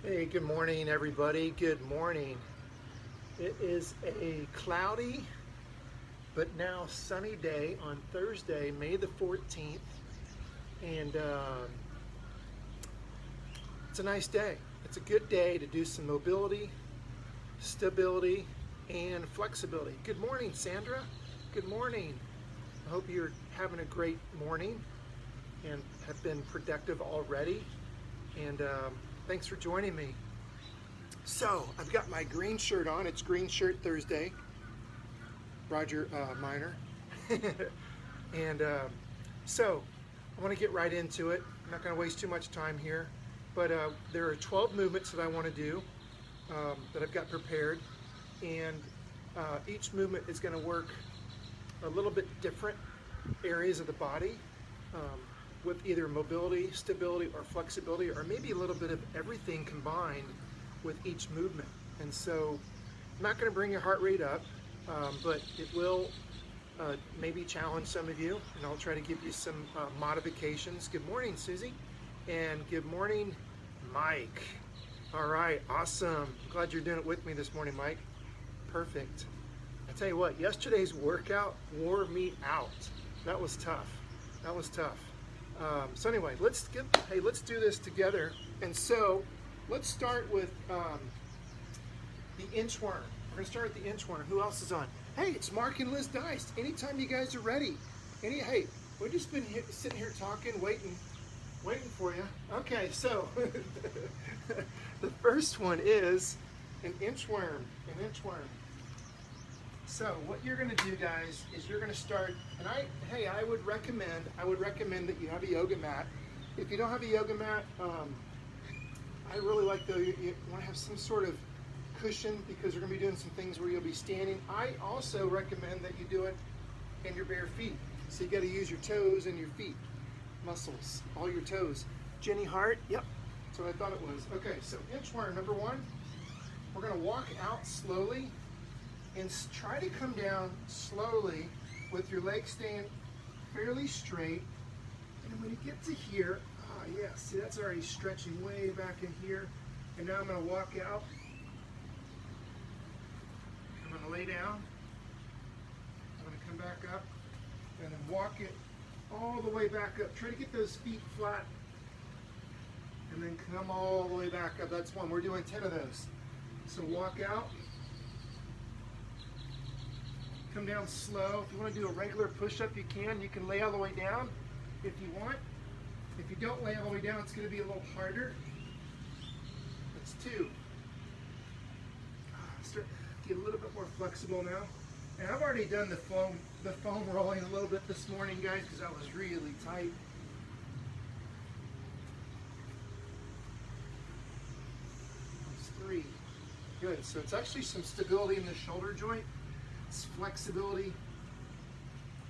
Hey, good morning, everybody. Good morning. It is a cloudy but now sunny day on Thursday, May the 14th, and it's a nice day. It's a good day to do some mobility, stability, and flexibility. Good morning, Sandra. Good morning. I hope you're having a great morning and have been productive already. And thanks for joining me. So I've got my green shirt on. It's Green Shirt Thursday. Roger Minor. And so I want to get right into it. I'm not going to waste too much time here. But there are 12 movements that I want to do that I've got prepared. And each movement is going to work a little bit different areas of the body. With either mobility, stability, or flexibility, or maybe a little bit of everything combined with each movement. And so I'm not going to bring your heart rate up, but it will maybe challenge some of you, and I'll try to give you some modifications. Good morning, Susie, and good morning, Mike. All right, awesome. Glad you're doing it with me this morning, Mike. Perfect. I tell you what, yesterday's workout wore me out. That was tough. That was tough. So anyway, let's do this together. And so let's start with the inchworm. We're gonna start with the inchworm. Who else is on? Hey, it's Mark and Liz Dice. Anytime you guys are ready. Hey, we've just been sitting here talking, waiting for you. Okay, so the first one is an inchworm. An inchworm. So what you're going to do, guys, is you're going to start, and I would recommend that you have a yoga mat. If you don't have a yoga mat, I really like you want to have some sort of cushion because you're going to be doing some things where you'll be standing. I also recommend that you do it in your bare feet. So you got to use your toes and your feet muscles, all your toes. Jenny Hart, yep, that's what I thought it was. Okay, so inchworm number one. We're going to walk out slowly. And try to come down slowly with your legs staying fairly straight. And when you get to here, yeah, see that's already stretching way back in here. And now I'm going to walk out. I'm going to lay down. I'm going to come back up and then walk it all the way back up. Try to get those feet flat and then come all the way back up. That's one. We're doing 10 of those. So walk out. Come down slow. If you want to do a regular push-up, you can. You can lay all the way down if you want. If you don't lay all the way down, it's going to be a little harder. That's two. Start to get a little bit more flexible now. And I've already done the foam rolling a little bit this morning, guys, because I was really tight. That's three. Good. So it's actually some stability in the shoulder joint. It's flexibility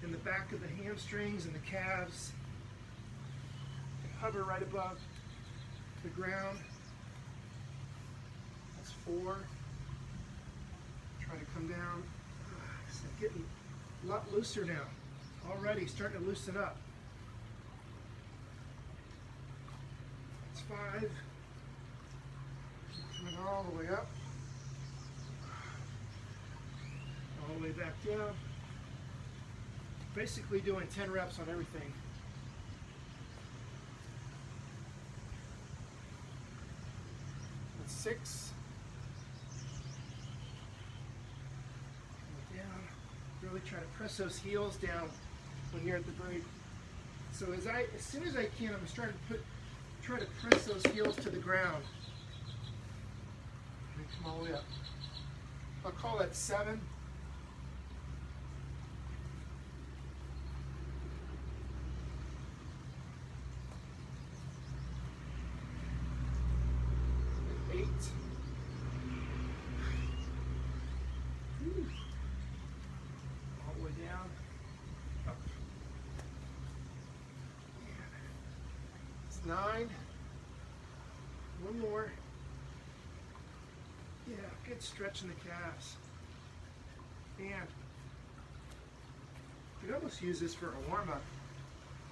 in the back of the hamstrings and the calves. You can hover right above the ground. That's four. Try to come down. It's getting a lot looser now. Already starting to loosen up. That's five. Coming all the way up. All the way back down. Basically doing 10 reps on everything. That's six. Down. Really try to press those heels down when you're at the very. So as soon as I can, I'm starting to try to press those heels to the ground. And come all the way up. I'll call that 7. 8. All the way down. Up. It's 9. One more. Yeah, good stretch in the calves. And you can almost use this for a warm-up.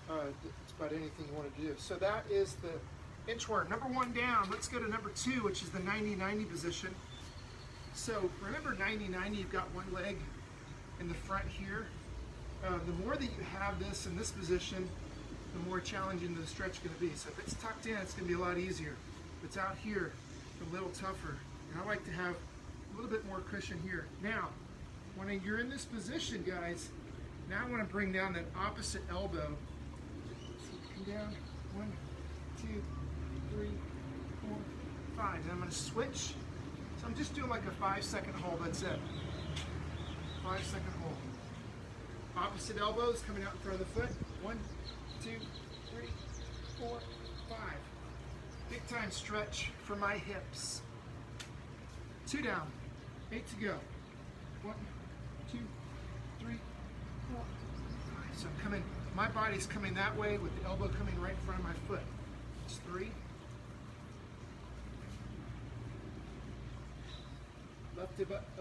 It's about anything you want to do. So that is Inchworm, number 1 down. Let's go to number 2, which is the 90-90 position. So remember 90-90, you've got one leg in the front here. The more that you have this in this position, the more challenging the stretch is going to be. So if it's tucked in, it's going to be a lot easier. If it's out here, it's a little tougher. And I like to have a little bit more cushion here. Now, when you're in this position, guys, now I want to bring down that opposite elbow. So come down, 1, 2, 3, 4, 5. And I'm going to switch. So I'm just doing like a 5-second hold, that's it. 5-second hold. Opposite elbows coming out in front of the foot. 1, 2, 3, 4, 5. Big time stretch for my hips. 2 down, 8 to go. 1, 2, 3, 4, 5. So I'm coming, my body's coming that way with the elbow coming right in front of my foot. It's 3.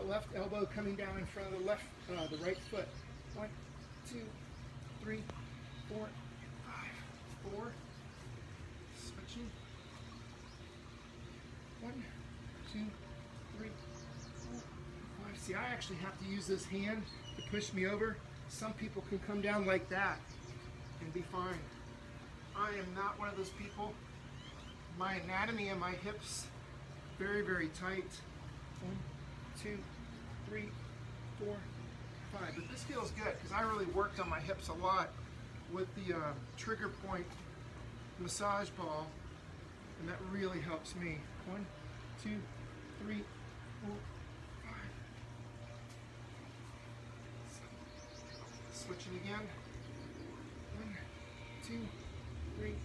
Left elbow coming down in front of the right foot. 1, 2, 3, 4, 5. 4. Switching. 1, 2, 3, 4, 5. See, I actually have to use this hand to push me over. Some people can come down like that and be fine. I am not one of those people. My anatomy and my hips very, very tight. 1, 2, 3, 4, 5. But this feels good because I really worked on my hips a lot with the trigger point massage ball, and that really helps me. 1, 2, 3, 4, 5. Switching again. 1, 2, 3, 4.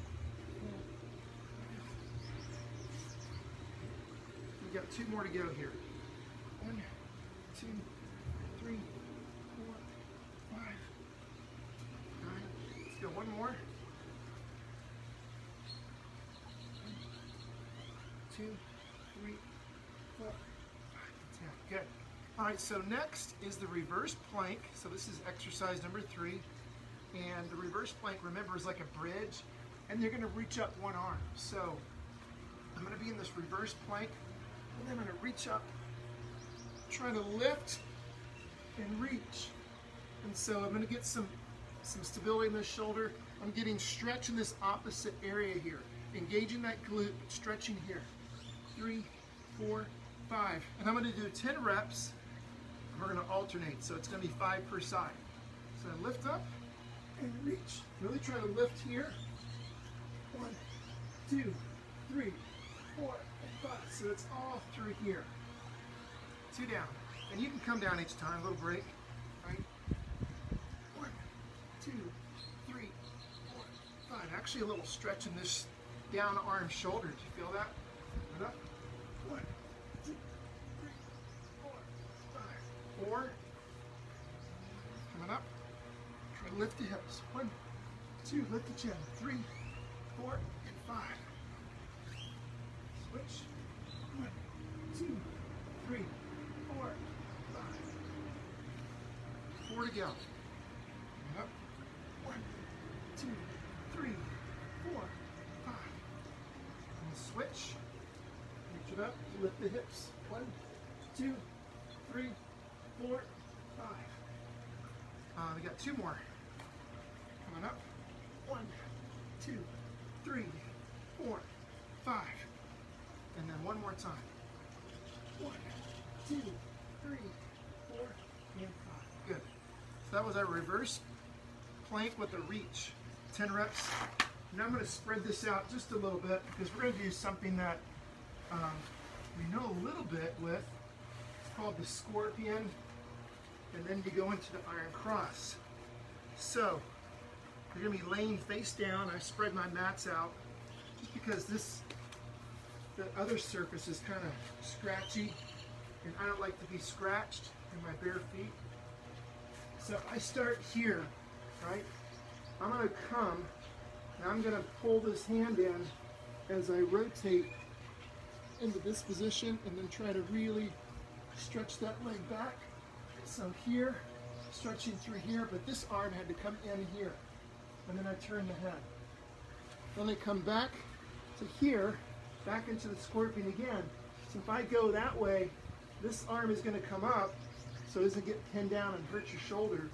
We got 2 more to go here. 1, 2, 3, 4, 5, 9. Let's go one more. 1, 2, 3, 4, 5, 10. Good. All right, so next is the reverse plank. So this is exercise number 3. And the reverse plank, remember, is like a bridge. And you're going to reach up one arm. So I'm going to be in this reverse plank. And then I'm going to reach up, trying to lift and reach. And so I'm going to get some stability in this shoulder. I'm getting stretch in this opposite area here. Engaging that glute, stretching here. 3, 4, 5. And I'm going to do 10 reps. We're going to alternate, so it's going to be 5 per side. So I lift up and reach. Really try to lift here. 1, 2, 3, 4, and 5. So it's all through here. 2 down. And you can come down each time, a little break. Right? 1, 2, 3, 4, 5. Actually a little stretch in this down arm shoulder. Do you feel that? Right up. 1, 2, 3, 4, 5. 4. Coming up. Try to lift the hips. 1, 2, lift the chin. 3, 4, and 5. Switch. 1, 2, 3, 4, 5. 4 to go. Up. 1, 2, 3, 4, 5. And switch. Reach it up. Lift the hips. 1, 2, 3, 4, 5. We got 2 more. Coming up. 1, 2, 3, 4, 5. And then one more time. 1, 2, 3, 4, and 5. Good. So that was our reverse plank with a reach. 10 reps. Now I'm going to spread this out just a little bit because we're going to do something that we know a little bit with. It's called the scorpion. And then you go into the iron cross. So you're going to be laying face down. I spread my mats out just because the other surface is kind of scratchy, and I don't like to be scratched in my bare feet. So I start here, right? I'm going to come, and I'm going to pull this hand in as I rotate into this position, and then try to really stretch that leg back. So here, stretching through here, but this arm had to come in here, and then I turn the head. Then I come back, to here, back into the scorpion again. So if I go that way, this arm is going to come up so it doesn't get pinned down and hurt your shoulder.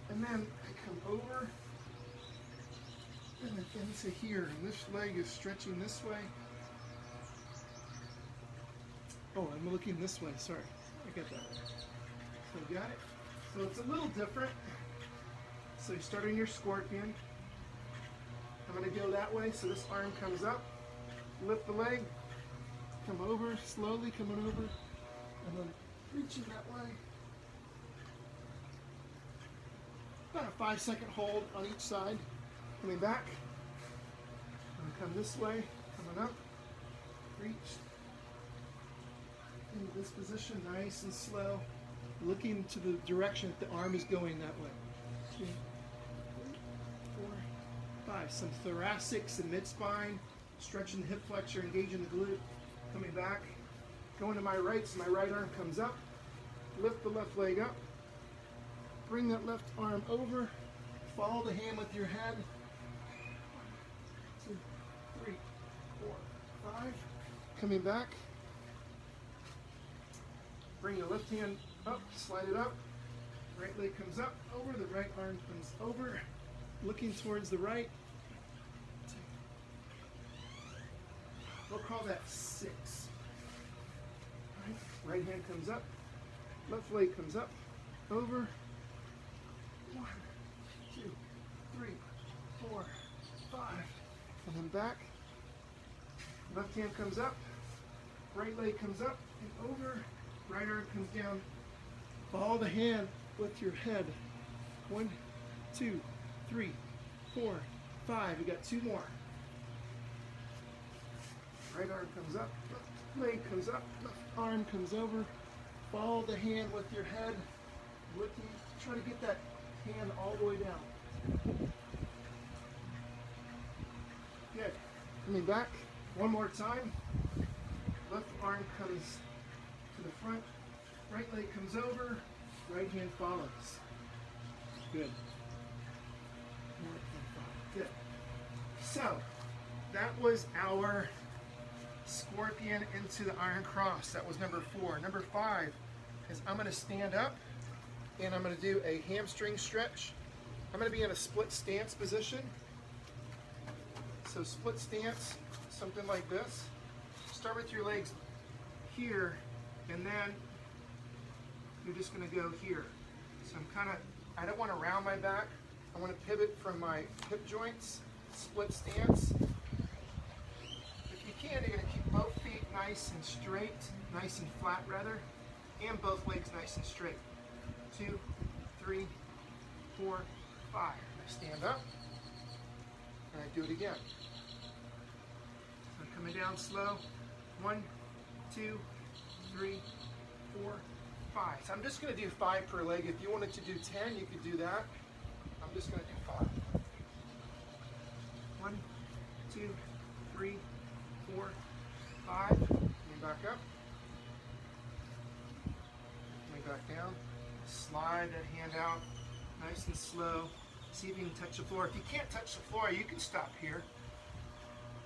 And then I come over and then into here. And this leg is stretching this way. Oh, I'm looking this way. Sorry. I got that. So you got it? So it's a little different. So you start on your scorpion. I'm going to go that way. So this arm comes up. Lift the leg. Come over. Slowly coming over. And then reaching that way. About a 5-second hold on each side. Coming back. And come this way. Coming up. Reach. Into this position, nice and slow. Looking to the direction that the arm is going that way. 2, 3, 4, 5. Some thoracic, some mid-spine. Stretching the hip flexor, engaging the glute. Coming back. Going to my right, so my right arm comes up. Lift the left leg up. Bring that left arm over. Follow the hand with your head. 2, 3, 4, 5. Coming back. Bring your left hand up, slide it up. Right leg comes up, over. The right arm comes over. Looking towards the right. We'll call that 6. Right hand comes up. Left leg comes up, over. 1, 2, 3, 4, 5. And then back. Left hand comes up. Right leg comes up and over. Right arm comes down. Follow the hand with your head. 1, 2, 3, 4, 5. We got 2 more. Right arm comes up. Left leg comes up. Left arm comes over. Follow the hand with your head. Looking. Try to get that hand all the way down. Good. Coming back. One more time. Left arm comes to the front, right leg comes over, right hand follows. Good. Good. So, that was our scorpion into the iron cross. That was number 4. Number 5 is I'm going to stand up and I'm going to do a hamstring stretch. I'm going to be in a split stance position. So split stance, something like this. Start with your legs here, and then you're just going to go here. So I don't want to round my back. I want to pivot from my hip joints, split stance. If you can, you're going to keep both feet nice and straight, nice and flat rather, and both legs nice and straight. 2, 3, 4, 5. I stand up, and I do it again. So coming down slow. 1, 2, 3, 4, 5. So I'm just going to do 5 per leg. If you wanted to do 10, you could do that. I'm just going to do 5. 1, 2, 3, 4, 5. Coming back up. Coming back down. Slide that hand out nice and slow. See if you can touch the floor. If you can't touch the floor, you can stop here.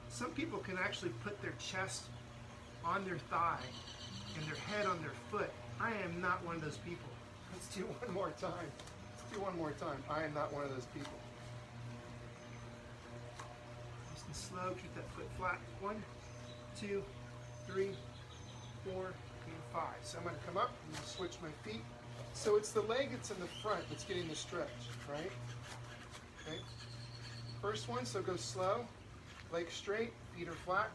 Some people can actually put their chest on their thigh and their head on their foot. I am not one of those people. Let's do one more time. Let's do one more time. I am not one of those people. Nice and slow. Keep that foot flat. 1, 2, 3, 4, and 5. So I'm going to come up. I'm going to switch my feet. So it's the leg that's in the front that's getting the stretch, right? Okay. First one, so go slow. Legs straight. Feet are flat.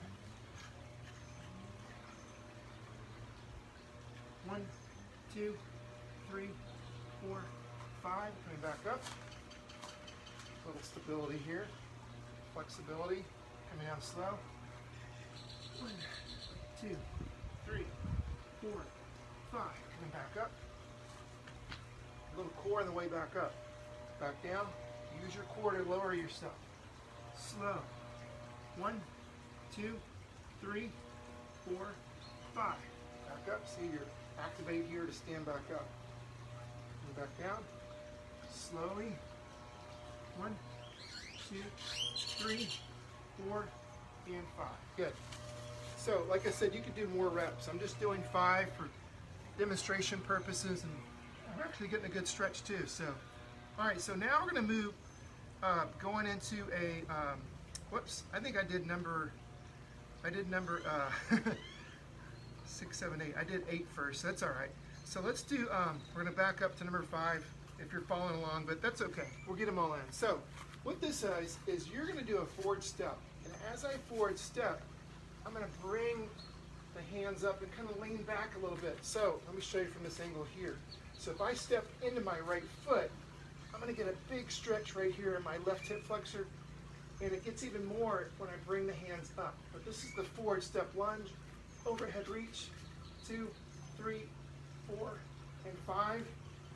1, 2, 3, 4, 5. Coming back up. A little stability here. Flexibility. Coming down slow. 1, 2, 3, 4, 5. Coming back up. A little core on the way back up. Back down. Use your core to lower yourself. Slow. 1, 2, 3, 4, 5. Back up. See, you're activate here to stand back up. And back down. Slowly. 1, 2, 3, 4, and 5. Good. So, like I said, you could do more reps. I'm just doing 5 for demonstration purposes, and I'm actually getting a good stretch too. So, all right, so now we're going to move, going into a, whoops, I think I did number 6, 7, 8. I did 8 first. That's all right. So let's do, we're going to back up to number 5 if you're following along, but that's okay. We'll get them all in. So what this is you're going to do a forward step. And as I forward step, I'm going to bring the hands up and kind of lean back a little bit. So let me show you from this angle here. So if I step into my right foot, I'm going to get a big stretch right here in my left hip flexor. And it gets even more when I bring the hands up. But this is the forward step lunge, overhead reach, 2, 3, 4, and 5.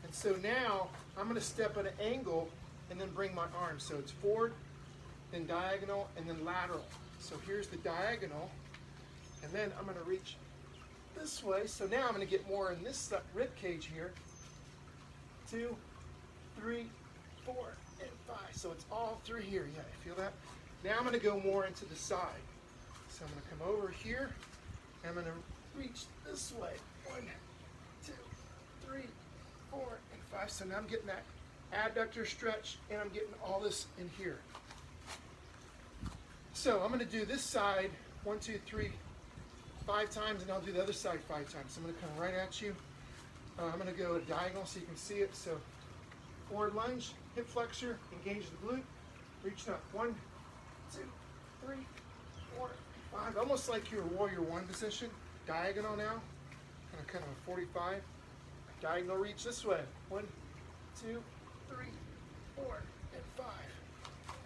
And so now I'm going to step at an angle and then bring my arms. So it's forward, then diagonal, and then lateral. So here's the diagonal, and then I'm going to reach this way. So now I'm going to get more in this rib cage here. 2, 3, 4, and 5. So it's all through here. Yeah, you feel that? Now I'm going to go more into the side. So I'm going to come over here, and I'm going to reach this way. 1, 2, 3, 4, and 5. So now I'm getting that adductor stretch, and I'm getting all this in here. So I'm going to do this side 1, 2, 3, 5 times, and I'll do the other side 5 times. So I'm going to come right at you. I'm going to go diagonal so you can see it. So forward lunge, hip flexor, engage the glute, reaching up. 1, 2, 3, 4, 5. Almost like your warrior 1 position. Diagonal now, kind of a 45. Diagonal reach this way. 1, 2, 3, 4, and 5.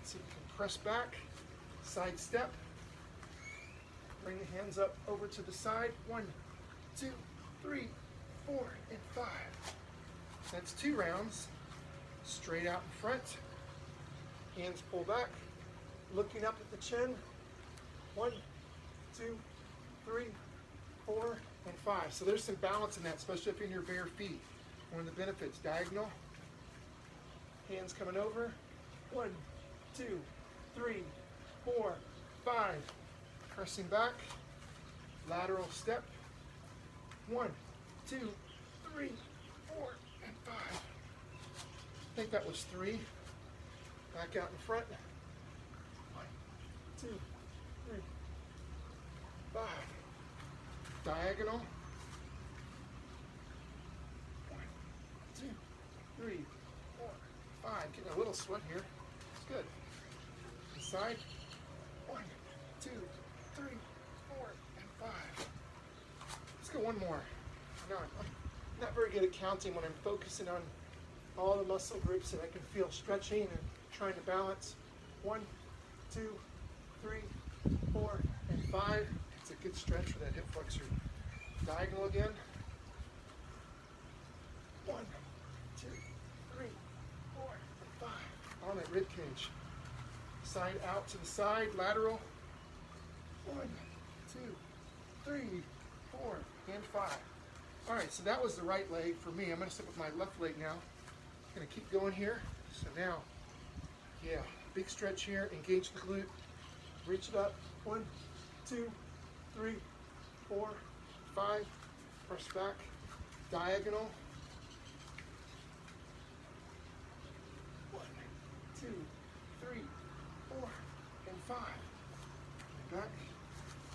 So you can press back, side step. Bring the hands up over to the side. 1, 2, 3, 4, and 5. That's 2 rounds. Straight out in front. Hands pull back. Looking up at the chin. 1, 2, 3, 4, and 5. So there's some balance in that, especially if you're in your bare feet. One of the benefits, diagonal. Hands coming over. 1, 2, 3, 4, 5. Pressing back. Lateral step. 1, 2, 3, 4, and 5. I think that was 3. Back out in front. 1, 2, 3, 5. Diagonal. 1, 2, 3, 4, 5. Getting a little sweat here. It's good. Inside. 1, 2, 3, 4, and 5. Let's go one more. No, I'm not very good at counting when I'm focusing on all the muscle groups that I can feel stretching and trying to balance. 1, 2, 3, 4, and 5. It's a good stretch for that hip flexor. Diagonal again. 1, 2, 3, 4, and 5. On that rib cage. Side out to the side, lateral. 1, 2, 3, 4, and 5. All right, so that was the right leg for me. I'm going to sit with my left leg now. I'm going to keep going here. So now, yeah, big stretch here. Engage the glute. Reach it up. 1, 2, 3, 4, 5. Press back. Diagonal. 1, 2, 3, 4, and 5. Back.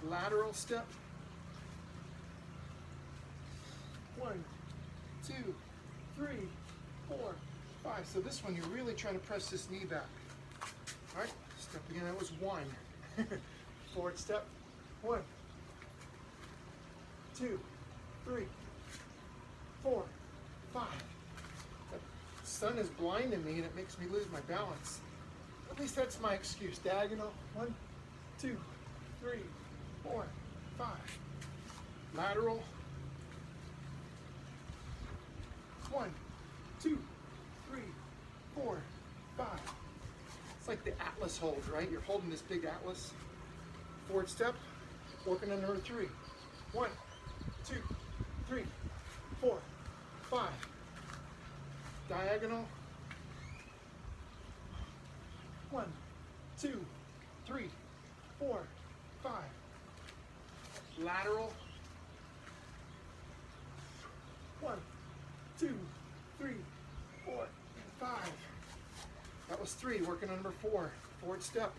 Lateral step. 1, 2, 3, 4, 5. So this one, you're really trying to press this knee back. All right, step again. That was 1. Forward step. 1, 2, 3, 4, 5. The sun is blinding me and it makes me lose my balance. At least that's my excuse. Diagonal. 1, 2, 3, 4, 5. Lateral. 1, 2, 3, 4, 5. It's like the Atlas hold, right? You're holding this big Atlas. Forward step, working on number 3. 1, 2, 3, 4, 5. Diagonal. 1, 2, 3, 4, lateral. 1, 2, 3, 4, and 5. That was 3. Working on number 4. Forward step.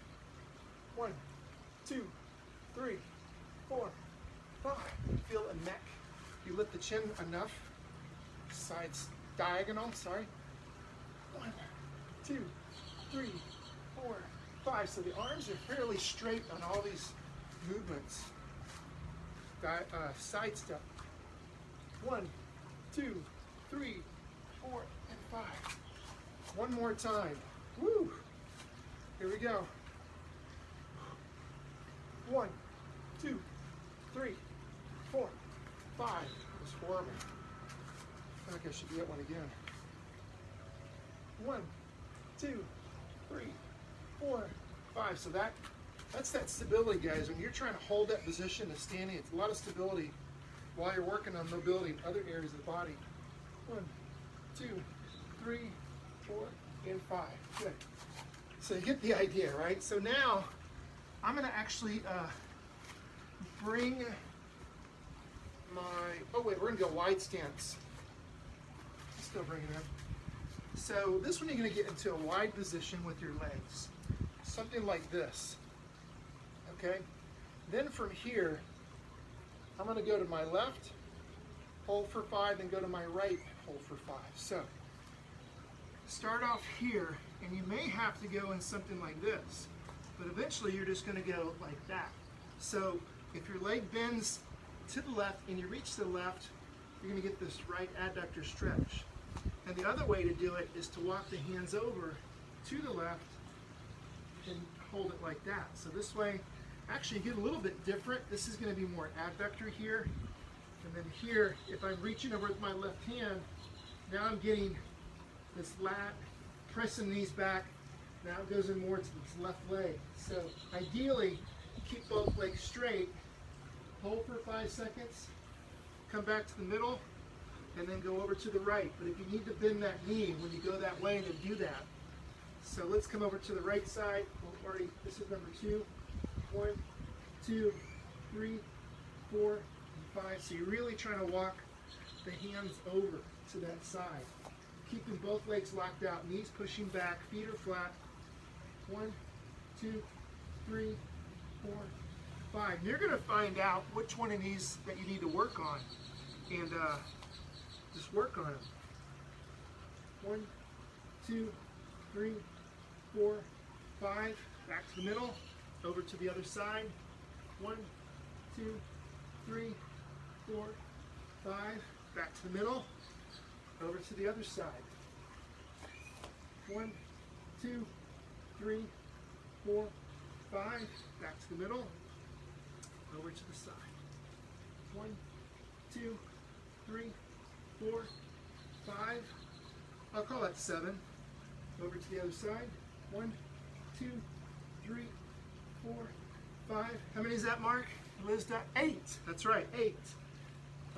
1, 2, 3, 4, 5. Feel a neck. You lift the chin enough. Sides diagonal, sorry. 1, 2, 3, 4, 5. So the arms are fairly straight on all these movements. Side step. 1, 2, 3, 4, and 5. One more time. Woo! Here we go. 1, 2, 3, 4, 5. That was horrible. I think I should be at one again. 1, 2, 3, 4, 5. So that's that stability, guys. When you're trying to hold that position of standing, it's a lot of stability while you're working on mobility in other areas of the body. 1, 2, 3, 4, and 5. Good. So you get the idea, right? So now I'm going to actually bring my, oh wait, we're going to go wide stance. Still bringing it in. So this one you're going to get into a wide position with your legs. Something like this. Okay? Then from here, I'm going to go to my left, hold for 5, then go to my right, hold for 5. So start off here, and you may have to go in something like this, but eventually you're just going to go like that. So if your leg bends to the left and you reach to the left, you're going to get this right adductor stretch. And the other way to do it is to walk the hands over to the left and hold it like that. So this way, actually you get a little bit different. This is going to be more adductor here. And then here, if I'm reaching over with my left hand, now I'm getting this lat, pressing these back. Now it goes in more to this left leg. So ideally, keep both legs straight, hold for 5 seconds, come back to the middle, and then go over to the right. But if you need to bend that knee when you go that way, then do that. So let's come over to the right side. We'll already, this is number 2. 1, 2, 3, 4, and 5. So you're really trying to walk the hands over to that side. Keeping both legs locked out, knees pushing back, feet are flat. 1, 2, 3, 4, 5. And you're going to find out which one of these that you need to work on. And just work on them. 1, 2, 3, 4, 5. Back to the middle. Over to the other side. 1, 2, 3, 4, 5. Back to the middle. Over to the other side. 1, 2, 3, 4, 5. Back to the middle. Over to the side. 1, 2, 3, 4, 5. I'll call that 7. Over to the other side. 1, 2, 3, 4, 5. How many is that, Mark? Liz, 8. That's right, 8.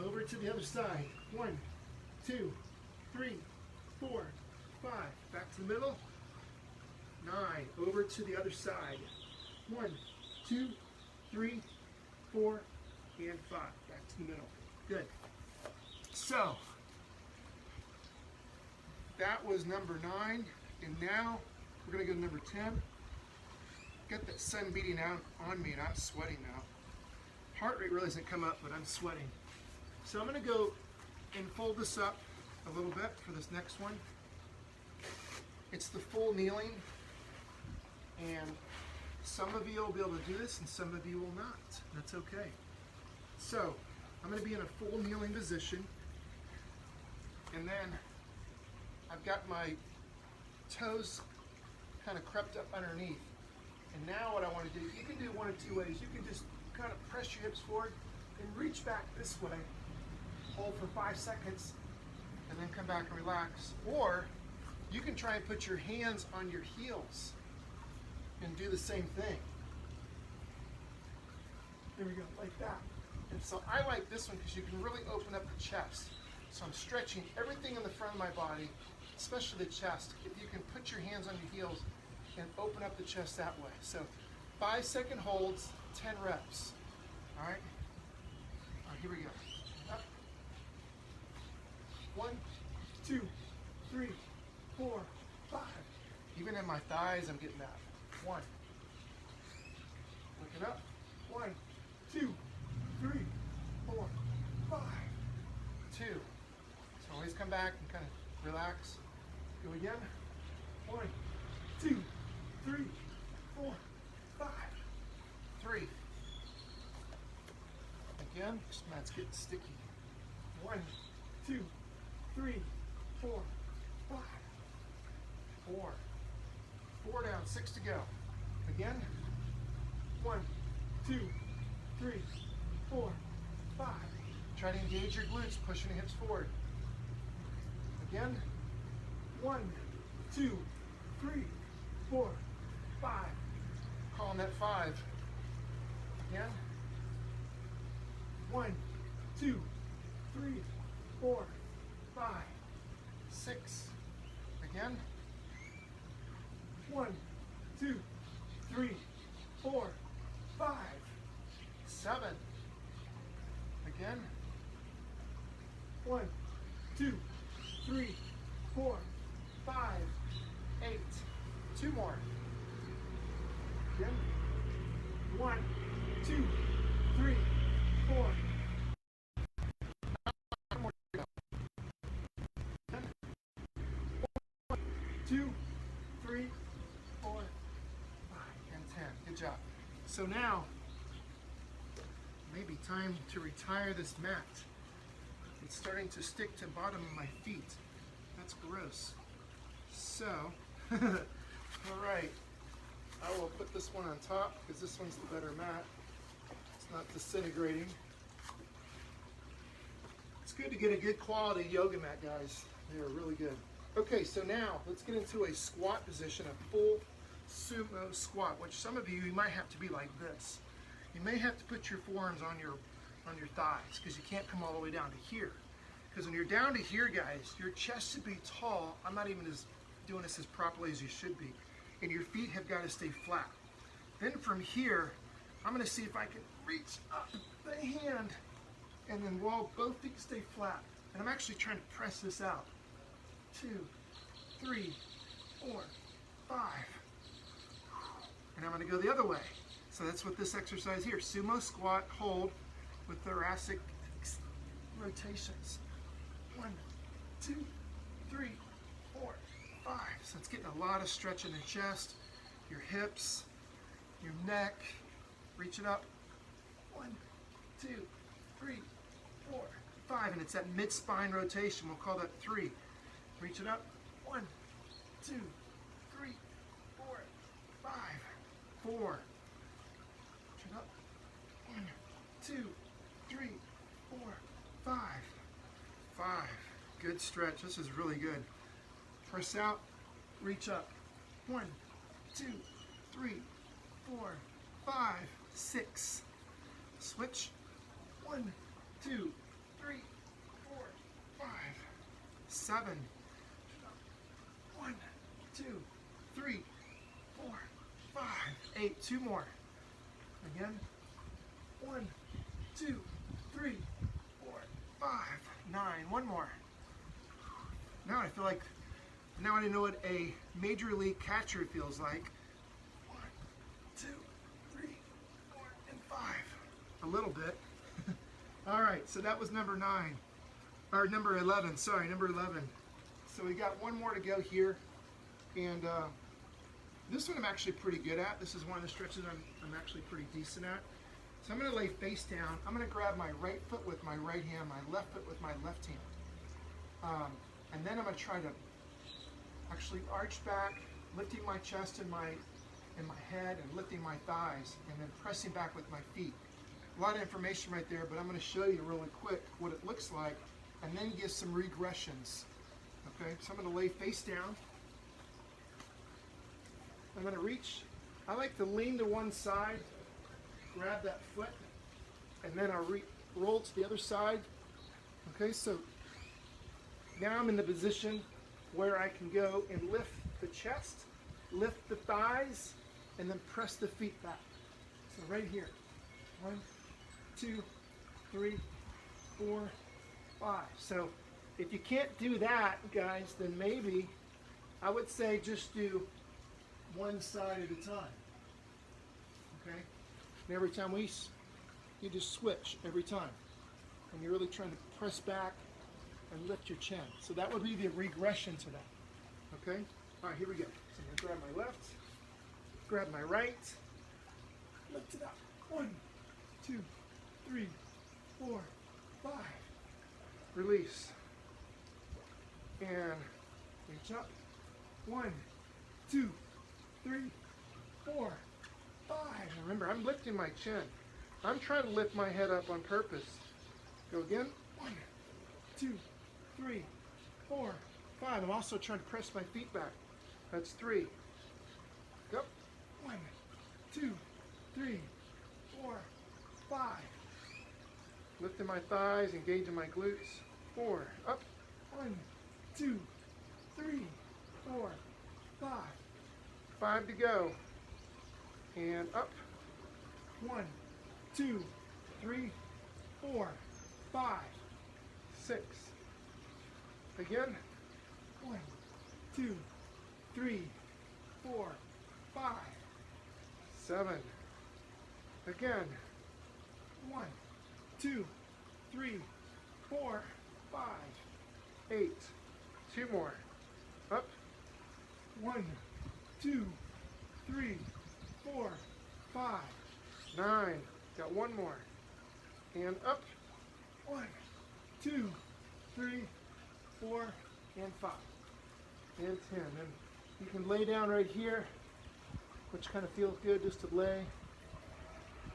Over to the other side. 1, 2, 3, 4, 5. Back to the middle. 9. Over to the other side. 1, 2, 3, 4, and 5. Back to the middle. Good. So that was number 9, and now we're going to go to number 10. Got that sun beating out on me, and I'm sweating now. Heart rate really doesn't come up, but I'm sweating. So I'm going to go and fold this up a little bit for this next one. It's the full kneeling, and some of you will be able to do this, and some of you will not. That's okay. So I'm going to be in a full kneeling position, and then I've got my toes kind of crept up underneath. And now what I want to do, you can do one of 2 ways. You can just kind of press your hips forward and reach back this way, hold for 5 seconds, and then come back and relax. Or you can try and put your hands on your heels and do the same thing. There we go, like that. And so I like this one because you can really open up the chest. So I'm stretching everything in the front of my body, especially the chest. If you can put your hands on your heels and open up the chest that way. So 5-second holds, 10 reps. All right? in my thighs, I'm getting that. 1. Look it up. 1, 2, 3, 4, 5. 2. So always come back and kind of relax. Go again. 1, 2, 3, 4, 5. 3. Again, this mat's getting sticky. 1, 2, 3, 4, 5. 4. 4 down, 6 to go. Again. 1, 2, 3, 4, 5. Try to engage your glutes, pushing the hips forward. Again. 1, 2, 3, 4, 5. Calling that 5. Again. 1, 2, 3, 4, 5, 6. Again. 1, 2, 3, 4, 5, 7. Again. 1, 2, 3, 4, 5, 8. 2 more. Again. 1, 2, 3, 4. 2, 3, 4, 5, and 10. Good job. So now, maybe time to retire this mat. It's starting to stick to the bottom of my feet. That's gross. So, all right, I will put this one on top because this one's the better mat. It's not disintegrating. It's good to get a good quality yoga mat, guys. They are really good. Okay, so now let's get into a squat position, a full sumo squat, which some of you might have to be like this. You may have to put your forearms on your thighs because you can't come all the way down to here. Because when you're down to here, guys, your chest should be tall. I'm not even doing this as properly as you should be. And your feet have got to stay flat. Then from here, I'm going to see if I can reach up the hand and then while both feet stay flat. And I'm actually trying to press this out. 2, 3, 4, 5. And I'm going to go the other way. So that's what this exercise here. Sumo squat, hold with thoracic rotations. 1, 2, 3, 4, 5. So it's getting a lot of stretch in the chest, your hips, your neck. Reach it up. 1, 2, 3, 4, 5. And it's that mid-spine rotation. We'll call that 3. Reach it up. 1, 2, 3, 4, 5. 4. Reach it up. 1, 2, 3, 4, 5. 5. Good stretch. This is really good. Press out. Reach up. 1, 2, 3, 4, 5, 6. Switch. 1, 2, 3, 4, 5, 7. 1, 2, 3, 4, 5, 8. 2 more. Again. 1, 2, 3, 4, 5, 9. 1 more. Now I feel like, now I know what a major league catcher feels like. 1, 2, 3, 4, and 5. A little bit. All right, so that was number 9. Or number 11, sorry, number 11. So we got 1 more to go here. And this one I'm actually pretty good at. This is one of the stretches I'm actually pretty decent at. So I'm going to lay face down. I'm going to grab my right foot with my right hand, my left foot with my left hand. And then I'm going to try to actually arch back, lifting my chest and my head and lifting my thighs and then pressing back with my feet. A lot of information right there, but I'm going to show you really quick what it looks like and then give some regressions. Okay, so I'm going to lay face down. I'm going to reach. I like to lean to one side, grab that foot, and then I'll roll to the other side. Okay, so now I'm in the position where I can go and lift the chest, lift the thighs, and then press the feet back. So right here. 1, 2, 3, 4, 5. So if you can't do that, guys, then maybe I would say just do one side at a time. Okay? And every time you just switch every time. And you're really trying to press back and lift your chin. So that would be the regression to that. Okay? All right, here we go. So I'm gonna grab my left, grab my right, lift it up. 1, 2, 3, 4, 5. Release. And reach up. 1, 2, 3, 4, 5. And remember, I'm lifting my chin. I'm trying to lift my head up on purpose. Go again. 1, 2, 3, 4, 5. I'm also trying to press my feet back. That's 3. Go. 1, 2, 3, 4, 5. Lifting my thighs, engaging my glutes. 4. Up. 1, 2, 3, 4, 5. 5 to go. And up. 1, 2, 3, 4, 5, 6. Again. 1, 2, 3, 4, 5, 7. Again. 1, 2, 3, 4, 5, 8. 2 more. Up. 1, 2, 3, 4, 5, 9. Got 1 more. And up. 1, 2, 3, 4, and 5. And 10. And you can lay down right here, which kind of feels good just to lay,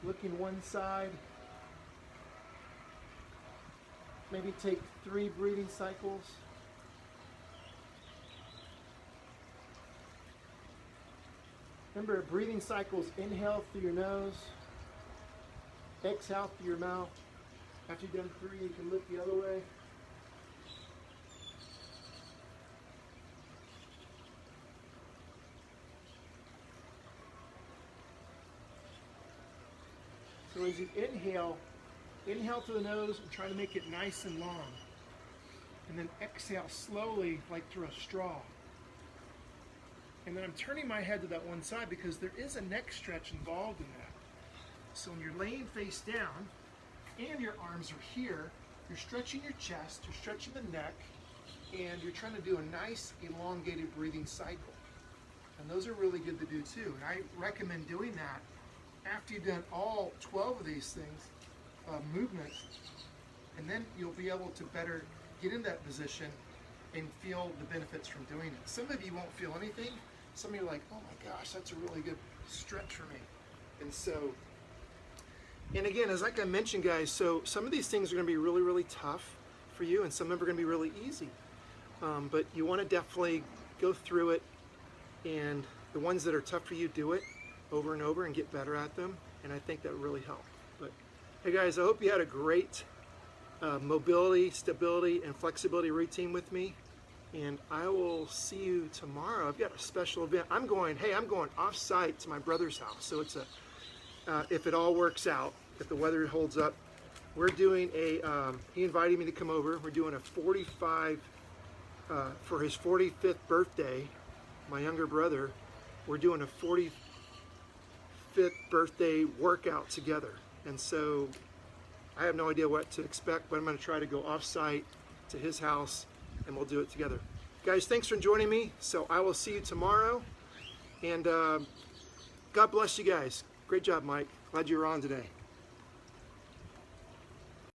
looking one side. Maybe take 3 breathing cycles. Remember, breathing cycles: inhale through your nose, exhale through your mouth. After you've done 3, you can look the other way. So as you inhale through the nose and try to make it nice and long. And then exhale slowly, like through a straw. And then I'm turning my head to that one side because there is a neck stretch involved in that. So when you're laying face down and your arms are here, you're stretching your chest, you're stretching the neck, and you're trying to do a nice elongated breathing cycle. And those are really good to do too. And I recommend doing that after you've done all 12 of these things, movements, and then you'll be able to better get in that position and feel the benefits from doing it. Some of you won't feel anything. Some of you are like, oh my gosh, that's a really good stretch for me. And so, and again, as like I mentioned, guys, so some of these things are going to be really, really tough for you, and some of them are going to be really easy. But you want to definitely go through it, and the ones that are tough for you, do it over and over and get better at them. And I think that really helped. But hey guys, I hope you had a great mobility, stability, and flexibility routine with me. And I will see you tomorrow. I've got a special event. I'm going off-site to my brother's house. So it's if it all works out, if the weather holds up, we're doing he invited me to come over. We're doing a 45, for his 45th birthday, my younger brother, we're doing a 45th birthday workout together. And so I have no idea what to expect, but I'm going to try to go off-site to his house, and we'll do it together. Guys, thanks for joining me. So I will see you tomorrow, and God bless you guys. Great job, Mike. Glad you were on today.